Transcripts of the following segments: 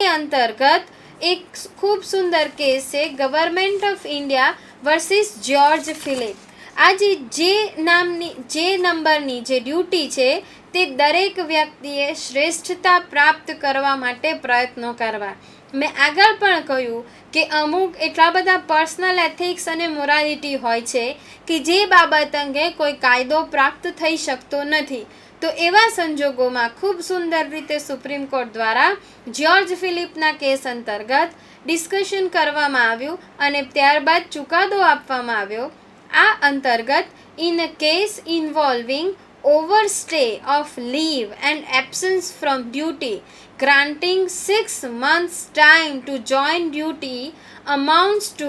अंतर्गत एक खूब सुंदर केस है Government of India versus George Philip. आज जे नंबरनी जे ड्यूटी है ते दरेक व्यक्तिए श्रेष्ठता प्राप्त करवा माटे प्रयत्नों करवा। मैं आगळ पण कह्युं कि अमुक एटला बधा पर्सनल एथिक्स अने मोरालिटी होय छे कि जे बाबत अंगे कोई कायदो प्राप्त थई शकतो नथी। तो एवा संजोगोमां खूब सुंदर रीते सुप्रीम कोर्ट द्वारा जॉर्ज फिलिपना केस अंतर्गत डिस्कशन करवामां आव्युं अने त्यारबाद चुकादो आपवामां आव्यो। आ अंतर्गत in a case involving overstay of leave and absence from duty, granting 6 months time to join duty amounts to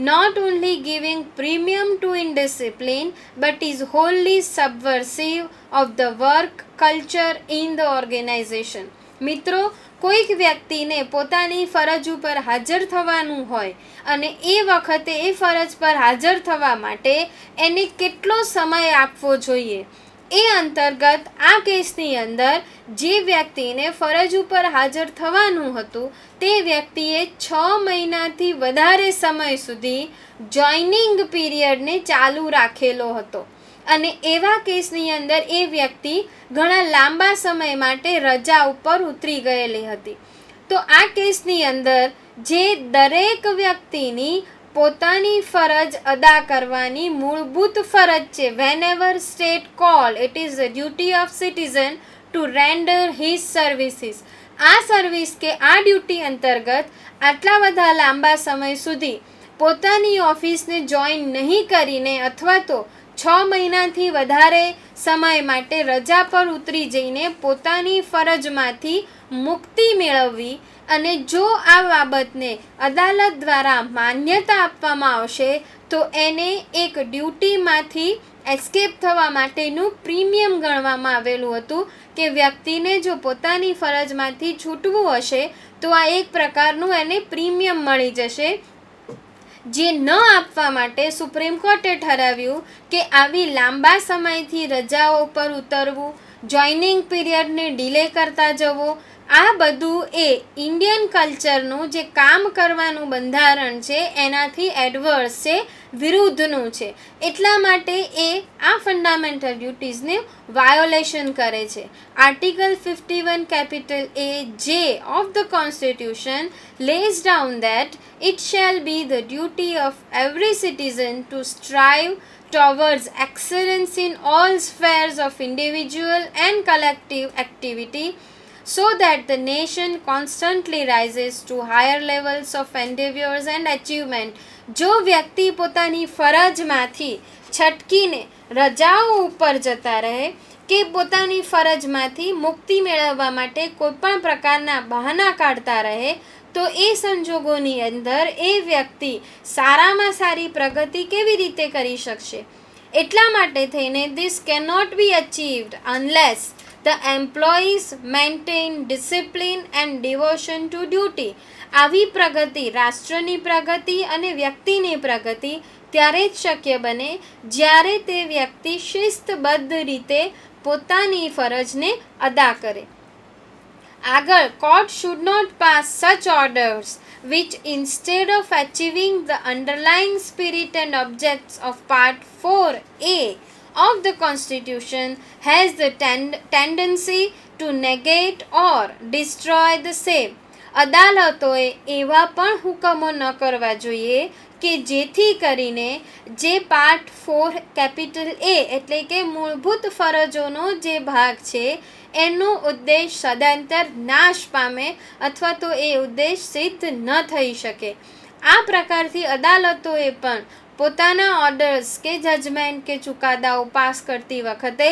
not only giving premium to indiscipline but is wholly subversive of the work culture in the organization. મિત્રો, કોઈક વ્યક્તિને પોતાની ફરજ ઉપર હાજર થવાનું હોય અને એ વખતે એ ફરજ પર હાજર થવા માટે એને કેટલો સમય આપવો જોઈએ, એ અંતર્ગત આ કેસની અંદર જે વ્યક્તિને ફરજ ઉપર હાજર થવાનું હતું તે વ્યક્તિએ 6 મહિનાથી વધારે સમય સુધી જોઈનિંગ પીરિયડને ચાલુ રાખેલો હતો અને એવા કેસની અંદર એ વ્યક્તિ ઘણા લાંબા સમય માટે રજા ઉપર ઉતરી ગયેલી હતી। તો આ કેસની અંદર જે દરેક વ્યક્તિની પોતાની ફરજ અદા કરવાની મૂળભૂત ફરજ છે, whenever state call it is the duty of citizen to render his services, આ સર્વિસ કે આ ડ્યુટી અંતર્ગત આટલા બધા લાંબા સમય સુધી પોતાની ઓફિસને જોઈન નહીં કરીને અથવા તો 6 મહિનાથી વધારે સમય માટે રજા પર ઉતરી જઈને પોતાની ફરજમાંથી મુક્તિ મેળવવી અને જો આ બાબતને અદાલત દ્વારા માન્યતા આપવામાં આવશે તો એને એક ડ્યુટીમાંથી એસ્કેપ થવા માટેનું પ્રીમિયમ ગણવામાં આવેલું હતું કે વ્યક્તિને જો પોતાની ફરજમાંથી છૂટવું હશે તો આ એક પ્રકારનું એને પ્રીમિયમ મળી જશે। જે ન આપવા માટે સુપ્રીમ કોર્ટે ઠરાવ્યું કે આવી લાંબા સમયથી રજાઓ પર ઉતરવું, જોઈનિંગ પીરિયડને ડિલે કરતા જવો, આ બધું એ ઇન્ડિયન કલ્ચરનું જે કામ કરવાનું બંધારણ છે એનાથી એડવર્સ છે, વિરુદ્ધનું છે, એટલા માટે એ આ ફંડામેન્ટલ ડ્યુટીઝને વાયોલેશન કરે છે। Article 51 capital A J of the Constitution lays down that it shall be the duty of every citizen to strive towards excellence in all spheres of individual and collective activity so that the nation constantly rises to higher levels of endeavours and achievement। જો વ્યક્તિ પોતાની ફરજમાંથી છટકીને રજાઓ ઉપર જતા રહે કે પોતાની ફરજમાંથી મુક્તિ મેળવવા માટે કોઈપણ પ્રકારના બહાના કાઢતા રહે તો એ સંજોગોની અંદર એ વ્યક્તિ સારામાં સારી પ્રગતિ કેવી રીતે કરી શકશે? એટલા માટે થઈને this cannot be achieved unless the employees maintain discipline and devotion to duty। આવી પ્રગતિ, રાષ્ટ્રની પ્રગતિ અને વ્યક્તિની પ્રગતિ ત્યારે જ શક્ય બને જ્યારે તે વ્યક્તિ શિસ્તબદ્ધ રીતે પોતાની ફરજને અદા કરે। આગળ, court should not pass such orders which instead of achieving the underlying spirit and objects of Part 4A of the Constitution has the tendency to negate or destroy the same। અદાલતોએ એવા પણ હુકમો ન કરવા જોઈએ કે જેથી કરીને જે પાર્ટ 4 કેપિટલ A એટલે કે મૂળભૂત ફરજોનો જે ભાગ છે એનો ઉદ્દેશ સદંતર નાશ પામે અથવા તો એ ઉદ્દેશ સિદ્ધ ન થઈ શકે। આ પ્રકારથી અદાલતોએ પણ પોતાના ઓર્ડર્સ કે જજમેન્ટ કે ચુકાદાઓ પાસ કરતી વખતે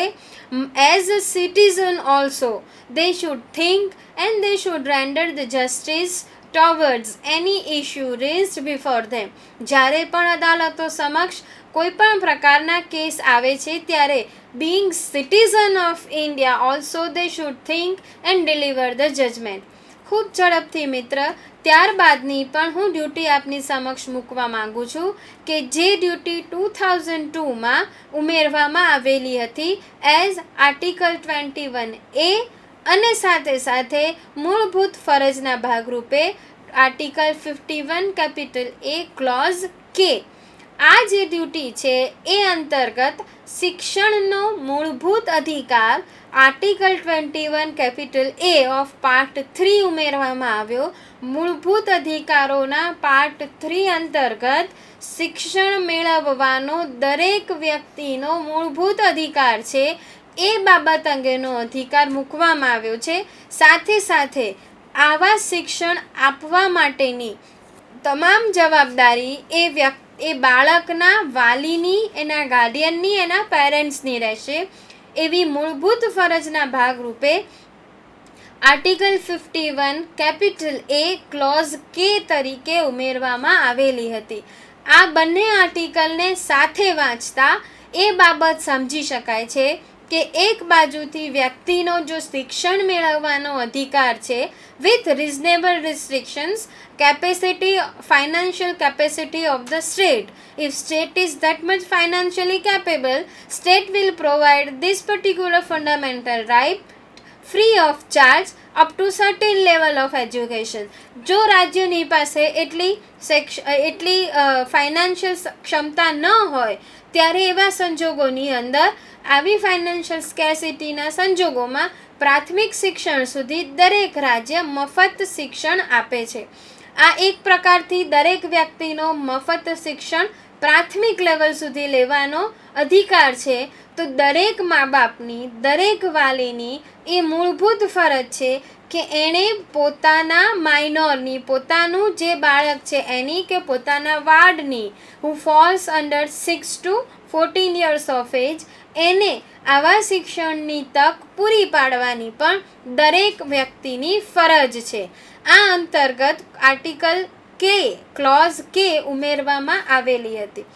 as a citizen also they should think and they should render the justice towards any issue raised before them. જ્યારે પણ અદાલતો સમક્ષ કોઈપણ પ્રકારના કેસ આવે છે ત્યારે being citizen of India also they should think and deliver the judgment। ખૂબ ઝડપથી મિત્ર, ત્યારબાદની પણ હું ડ્યુટી આપની સમક્ષ મૂકવા માગું છું કે જે ડ્યુટી 2002માં ઉમેરવામાં આવેલી હતી એઝ આર્ટિકલ 21A અને સાથે સાથે મૂળભૂત ફરજના ભાગરૂપે article 51 capital A clause K, આ જે ડ્યુટી છે એ અંતર્ગત શિક્ષણનો મૂળભૂત અધિકાર article 21 capital A of part 3 ઉમેરવામાં આવ્યો. મૂળભૂત અધિકારોના પાર્ટ 3 અંતર્ગત શિક્ષણ મેળવવાનો દરેક વ્યક્તિનો મૂળભૂત અધિકાર છે એ બાબત અંગેનો અધિકાર મૂકવામાં આવ્યો છે. સાથે સાથે આવા શિક્ષણ આપવા માટેની તમામ જવાબદારી એ બાળકના વાલીની, એના ગાર્ડિયનની, એના પેરેન્ટ્સની રહેશે. એવી મૂળભૂત ફરજના ભાગરૂપે article 51 capital A clause K તરીકે ઉમેરવામાં આવેલી હતી. આ બંને આર્ટિકલને સાથે વાંચતા એ બાબત સમજી શકાય છે કે એક બાજુથી વ્યક્તિનો જો શિક્ષણ મેળવવાનો અધિકાર છે with reasonable restrictions, financial capacity of the state. If state is that much financially capable, state will provide this particular fundamental right free of charge up to certain level of education. જો રાજ્યની પાસે એટલી financial ક્ષમતા ન હોય ત્યારે એવા સંજોગોની અંદર, આવી ફાઇનાન્શિયલ સ્કેર્સિટીના સંજોગોમાં પ્રાથમિક શિક્ષણ સુધી દરેક રાજ્ય મફત શિક્ષણ આપે છે. આ એક પ્રકારથી દરેક વ્યક્તિનો મફત શિક્ષણ પ્રાથમિક લેવલ સુધી લેવાનો અધિકાર છે. તો દરેક મા બાપની, દરેક વાલીની એ મૂળભૂત ફરજ છે કે એણે પોતાના માઇનોરની, પોતાનું જે બાળક છે એની કે પોતાના વાર્ડની who falls under 6 to 14 years of age, એને આવા શિક્ષણની તક પૂરી પાડવાની પણ દરેક વ્યક્તિની ફરજ છે. આ અંતર્ગત આર્ટિકલ K ક્લોઝ K ઉમેરવામાં આવેલી હતી.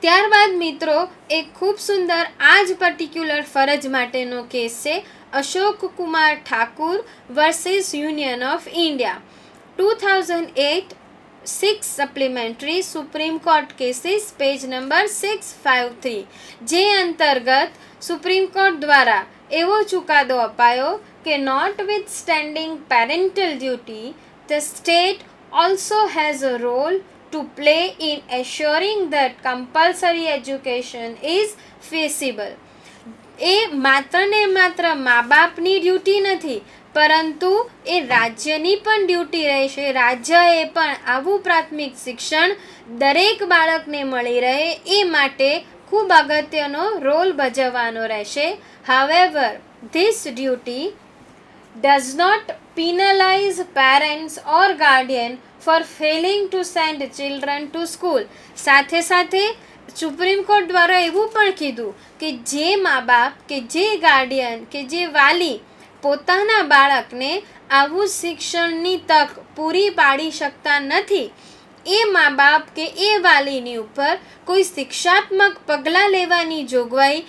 ત્યારબાદ મિત્રો એક ખૂબ સુંદર આ જ પર્ટિક્યુલર ફરજ માટેનો કેસ છે Ashok Kumar Thakur versus union of India 2008 6 supplementary supreme court cases page number 653, જે અંતર્ગત સુપ્રીમ કોર્ટ દ્વારા એવો ચુકાદો અપાયો કે notwithstanding parental duty, the state also has a role to play in assuring that compulsory education is feasible. એ માત્ર ને માત્ર મા બાપની ડ્યુટી નથી, પરંતુ એ રાજ્યની પણ ડ્યુટી રહેશે. રાજ્યએ પણ આવું પ્રાથમિક શિક્ષણ દરેક બાળકને મળી રહે એ માટે ખૂબ અગત્યનો રોલ ભજવવાનો રહેશે. However, this duty does not penalize parents or guardian for failing to send children to school. સાથે સાથે સુપ્રીમ કોર્ટ દ્વારા એવું પણ કીધું કે જે મા બાપ કે જે ગાર્ડિયન કે જે વાલી પોતાના બાળકને આવું શિક્ષણની તક પૂરી પાડી શકતા નથી, એ મા બાપ કે એ વાલીની ઉપર કોઈ શિક્ષાત્મક પગલાં લેવાની જોગવાઈ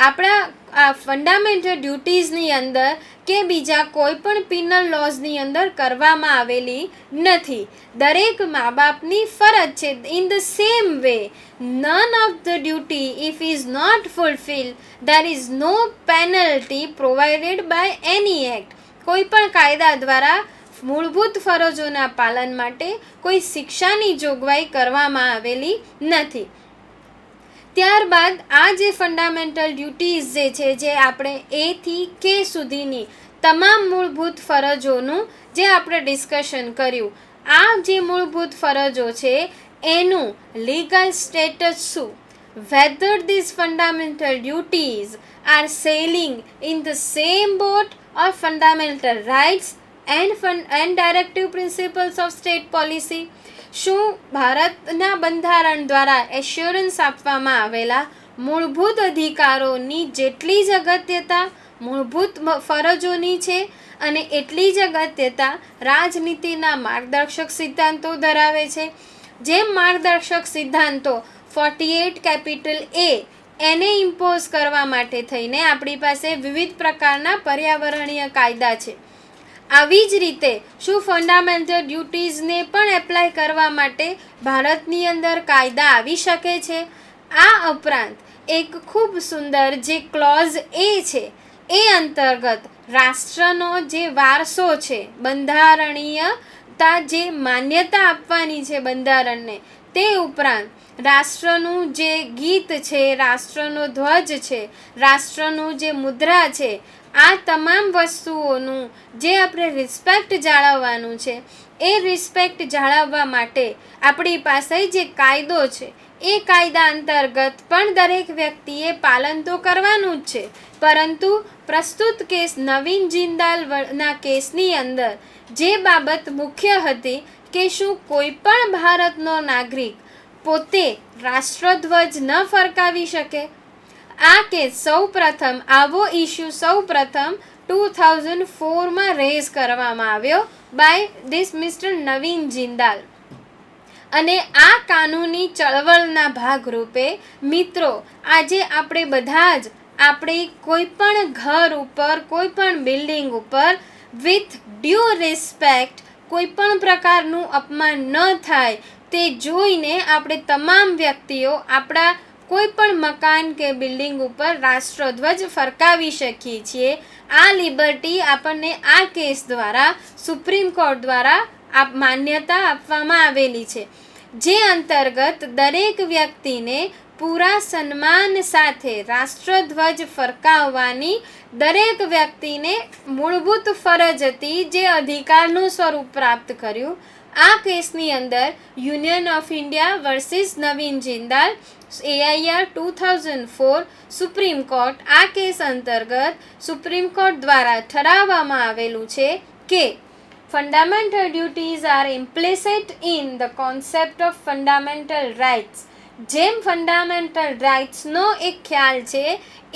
આપણા આ ફંડામેન્ટલ ડ્યુટીઝની અંદર કે બીજા કોઈ પણ પિનલ લોઝની અંદર કરવામાં આવેલી નથી. દરેક મા બાપની ફરજ છે. In the same way, none of the duty if is not fulfilled, there is no penalty provided by any act. કોઈ પણ કાયદા દ્વારા મૂળભૂત ફરજોના પાલન માટે કોઈ શિક્ષાની જોગવાઈ કરવામાં આવેલી નથી. ત્યારબાદ આ જે ફંડામેન્ટલ ડ્યુટીઝ જે છે, જે આપણે A થી K સુધીની તમામ મૂળભૂત ફરજોનું જે આપણે ડિસ્કશન કર્યું, આ જે મૂળભૂત ફરજો છે એનું લીગલ સ્ટેટસ શું, whether these fundamental duties are sailing in the same boat or fundamental rights and directive principles of state policy. શું ભારતના બંધારણ દ્વારા એશ્યોરન્સ આપવામાં આવેલા મૂળભૂત અધિકારોની જેટલી જ અગત્યતા મૂળભૂત ફરજોની છે અને એટલી જ અગત્યતા રાજનીતિના માર્ગદર્શક સિદ્ધાંતો ધરાવે છે. જેમ માર્ગદર્શક સિદ્ધાંતો 48 કેપિટલ A એને ઇમ્પોઝ કરવા માટે થઈને આપણી પાસે વિવિધ પ્રકારના પર્યાવરણીય કાયદા છે, આવી જ રીતે શું ફંડામેન્ટલ ડ્યુટીઝને પણ એપ્લાય કરવા માટે ભારતની અંદર કાયદા આવી શકે છે. આ ઉપરાંત એક ખૂબ સુંદર જે ક્લોઝ A છે એ અંતર્ગત રાષ્ટ્રનો જે વારસો છે, બંધારણીયતા જે માન્યતા આપવાની છે બંધારણને, તે ઉપરાંત રાષ્ટ્રનું જે ગીત છે, રાષ્ટ્રનો ધ્વજ છે, રાષ્ટ્રનું જે મુદ્રા છે, આ તમામ વસ્તુઓનું જે આપણે રિસ્પેક્ટ જાળવવાનું છે, એ રિસ્પેક્ટ જાળવવા માટે આપણી પાસે જે કાયદો છે, એ કાયદા અંતર્ગત પણ દરેક વ્યક્તિએ પાલન તો કરવાનું જ છે. પરંતુ પ્રસ્તુત કેસ નવીન જિંદાલના કેસની અંદર જે બાબત મુખ્ય હતી કે શું કોઈ પણ ભારતનો નાગરિક પોતે રાષ્ટ્રધ્વજ ન ફરકાવી શકે? આ કેસ સૌપ્રથમ આવો ઇસ્યુ સૌપ્રથમ 2004માં રેઝ કરવામાં આવ્યો બાય ધીસ મિસ્ટર નવીન જિંદાલ. અને આ કાનૂની ચળવળના ભાગરૂપે મિત્રો આજે આપણે બધા જ આપણી કોઈ પણ ઘર ઉપર, કોઈ પણ બિલ્ડિંગ ઉપર વિથ ડ્યુ રિસ્પેક્ટ કોઈ પણ પ્રકારનું અપમાન ન થાય તે જોઈને આપણે તમામ વ્યક્તિઓ આપણા કોઈ પણ મકાન કે બિલ્ડિંગ ઉપર રાષ્ટ્રધ્વજ ફરકાવી શકીએ છીએ. આ લિબર્ટી આપણને આ કેસ દ્વારા સુપ્રીમ કોર્ટ દ્વારા માન્યતા આપવામાં આવેલી છે, જે અંતર્ગત દરેક વ્યક્તિને પૂરા સન્માન સાથે રાષ્ટ્રધ્વજ ફરકાવવાની દરેક વ્યક્તિને મૂળભૂત ફરજ હતી, જે અધિકારનું સ્વરૂપ પ્રાપ્ત કર્યું. આ કેસની અંદર Union of India versus Naveen Jindal AIR 2004 Supreme Court, આ કેસ અંતર્ગત સુપ્રીમ કોર્ટ દ્વારા ઠરાવવામાં આવેલું છે કે fundamental duties are implicit in the concept of fundamental rights. જેમ ફંડામેન્ટલ રાઇટ્સનો એક ખ્યાલ છે,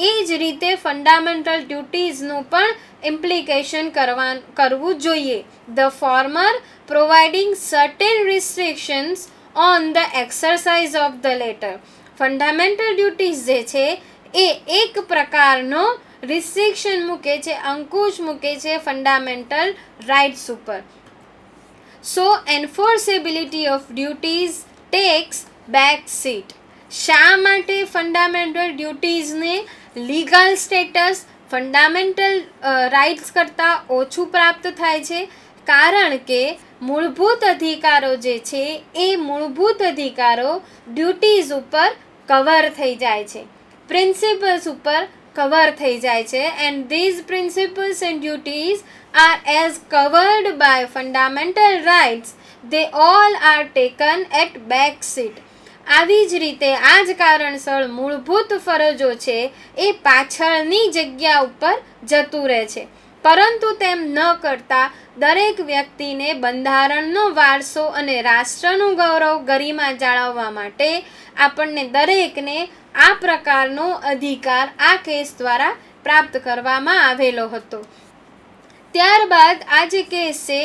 એ જ રીતે ફંડામેન્ટલ ડ્યુટીઝનું પણ ઇમ્પ્લિકેશન કરવું જોઈએ. The former providing certain restrictions on the exercise of the letter. Fundamental duties જે છે એ એક પ્રકારનો રિસ્ટ્રિક્શન મૂકે છે, અંકુશ મૂકે છે ફંડામેન્ટલ રાઇટ્સ ઉપર. So enforceability of duties takes back seat. શા માટે ફંડામેન્ટલ ડ્યુટીઝને લીગલ સ્ટેટસ ફંડામેન્ટલ રાઇટ્સ કરતાં ઓછું પ્રાપ્ત થાય છે? કારણ કે મૂળભૂત અધિકારો જે છે એ મૂળભૂત અધિકારો ડ્યુટીઝ ઉપર કવર થઈ જાય છે, પ્રિન્સિપલ્સ ઉપર કવર થઈ જાય છે. And these principles and duties are as covered by fundamental rights, they all are taken at back seat. આવી જ રીતે આ જ કારણસર મૂળભૂત ફરજો છે એ પાછળની જગ્યા ઉપર જતું રહે છે. પરંતુ તેમ ન કરતા દરેક વ્યક્તિને બંધારણનો વારસો અને રાષ્ટ્રનું ગૌરવ ગરિમા જાળવવા માટે આપણને દરેકને આ પ્રકારનો અધિકાર આ કેસ દ્વારા પ્રાપ્ત કરવામાં આવેલો હતો. ત્યારબાદ આ જે કેસ છે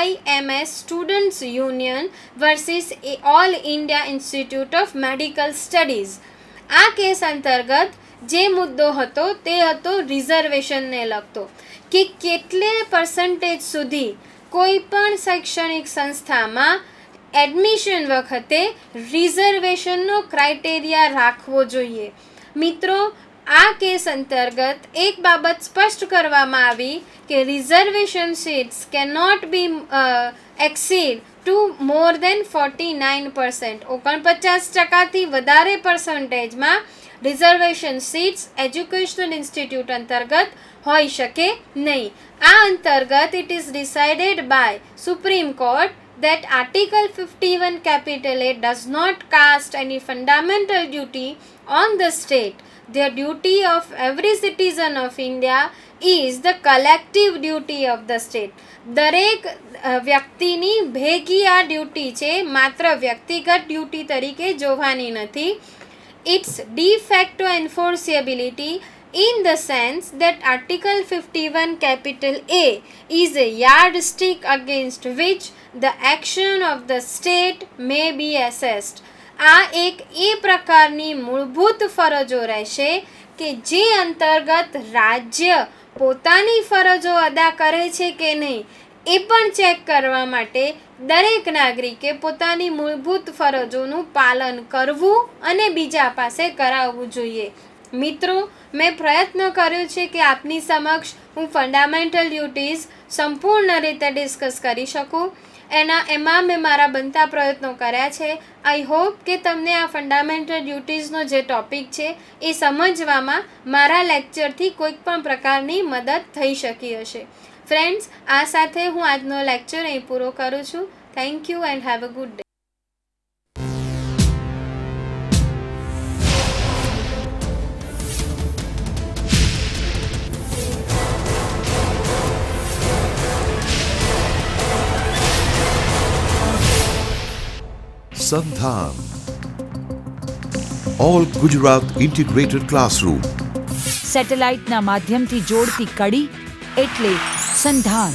AIMS students union versus all India institute of medical studies. આ કેસ અંતર્ગત જે મુદ્દો હતો તે હતો રિઝર્વેશનને લગતો, કે કેટલે પર્સન્ટેજ સુધી કોઈ પણ શૈક્ષણિક સંસ્થામાં એડમિશન વખતે રિઝર્વેશનનો ક્રાઇટેરિયા રાખવો જોઈએ. મિત્રો આ કેસ અંતર્ગત એક બાબત સ્પષ્ટ કરવામાં આવી કે reservation seats can not be exceed to more than 49%. 49% વધારે પર્સન્ટેજમાં રિઝર્વેશન સીટ્સ એજ્યુકેશનલ ઇન્સ્ટિટ્યૂટ અંતર્ગત હોઈ શકે નહીં. આ અંતર્ગત it is decided by Supreme Court that Article 51(a) does not cast any fundamental duty on the state. The duty of every citizen of India is the collective duty of the state. દરેક વ્યક્તિની ભેગી આ duty છે, માત્ર વ્યક્તિગત duty તરીકે જોવાની નથી. Its de facto enforceability in the sense that Article 51(a) is a yardstick against which the action of the state may be assessed. આ એક એ પ્રકારની મૂળભૂત ફરજો રહેશે કે જે અંતર્ગત રાજ્ય પોતાની ફરજો અદા કરે છે કે નહીં એ પણ ચેક કરવા માટે દરેક નાગરિકે પોતાની મૂળભૂત ફરજોનું પાલન કરવું અને બીજા પાસે કરાવવું જોઈએ. મિત્રો, મેં પ્રયત્ન કર્યો છે કે આપની સમક્ષ હું ફંડામેન્ટલ ડ્યુટીઝ સંપૂર્ણ રીતે ડિસ્કસ કરી શકું. એમાં મેં મારા બનતા પ્રયત્નો કર્યા છે. આઈ હોપ કે તમને આ ફંડામેન્ટલ ડ્યુટીઝનો જે ટૉપિક છે એ સમજવામાં મારા લેક્ચરથી કોઈક પણ પ્રકારની મદદ થઈ શકી હશે. ફ્રેન્ડ્સ, આ સાથે હું આજનો લેક્ચર અહીં પૂરો કરું છું. Thank you and have a good day. Sandhan. All Gujarat Integrated Classroom. સેટેલાઇટના માધ્યમથી જોડતી કડી એટલે સંધાન.